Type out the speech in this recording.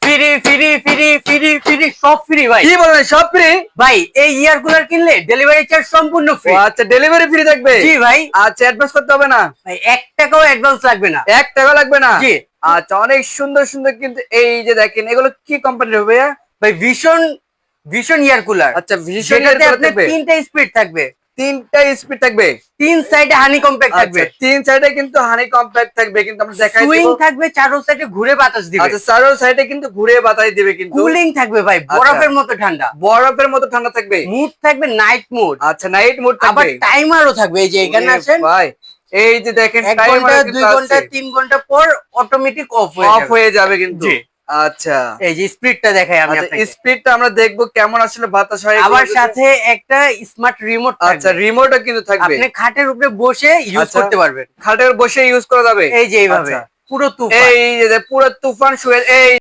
Free free free free free সব free ভাই। কি বলেন সব ফ্রি? ভাই এই ইয়ার কুলার কিনলে ডেলিভারি চার্জ সম্পূর্ণ ফ্রি। আচ্ছা ডেলিভারি ফ্রি থাকবে? জি ভাই। আচ্ছা অ্যাডভান্স করতে হবে না? ভাই 1 টাকাও অ্যাডভান্স লাগবে না। 1 টাকা লাগবে না? জি। আচ্ছা অনেক সুন্দর সুন্দর কিন্তু এই যে দেখেন এগুলো কি কোম্পানির হবে ভাইয়া? ভাই ভিশন ইয়ার কুলার। আচ্ছা ভিশন যেটাতে আপনার 3টা স্পিড থাকবে। 3টা স্পিড থাকবে। 3 সাইডে হানি কম্প্যাক্ট থাকবে। আচ্ছা 3 সাইডে কিন্তু হানি কম্প্যাক্ট থাকবে কিন্তু আমরা দেখাই সুইং দেব। থাকবে, চারো সাইডে ঘুরে বাতাস দিবে। আচ্ছা চারো সাইডে কিন্তু ঘুরে বাতাস দিবে কিন্তু। কুলিং থাকবে ভাই, বরফের মতো ঠান্ডা। বরফের মতো ঠান্ডা থাকবে। মুড থাকবে নাইট মুড। আচ্ছা নাইট মোড থাকবে। আবার টাইমারও থাকবে, এই যে এখানে আছেন ভাই এই যে দেখেন 1 ঘন্টা 2 ঘন্টা 3 ঘন্টা পর অটোমেটিক অফ হয়ে যাবে কিন্তু। জি। আচ্ছা এই যে স্পিডটা দেখাই আমি আচ্ছা আপনাকে। স্পিডটা আমরা দেখবো কেমন আসলে বাতাস হয়। আবার সাথে একটা স্মার্ট রিমোট থাকবে। আচ্ছা রিমোটও কিন্তু থাকবে। আপনি খাটের উপরে বসে ইউজ আচ্ছা। করতে পারবেন। খাটের বসে ইউজ করা যাবে। এই যে এইভাবে আচ্ছা। পুরো তুফান। এই যে পুরো তুফান শুয়ে এই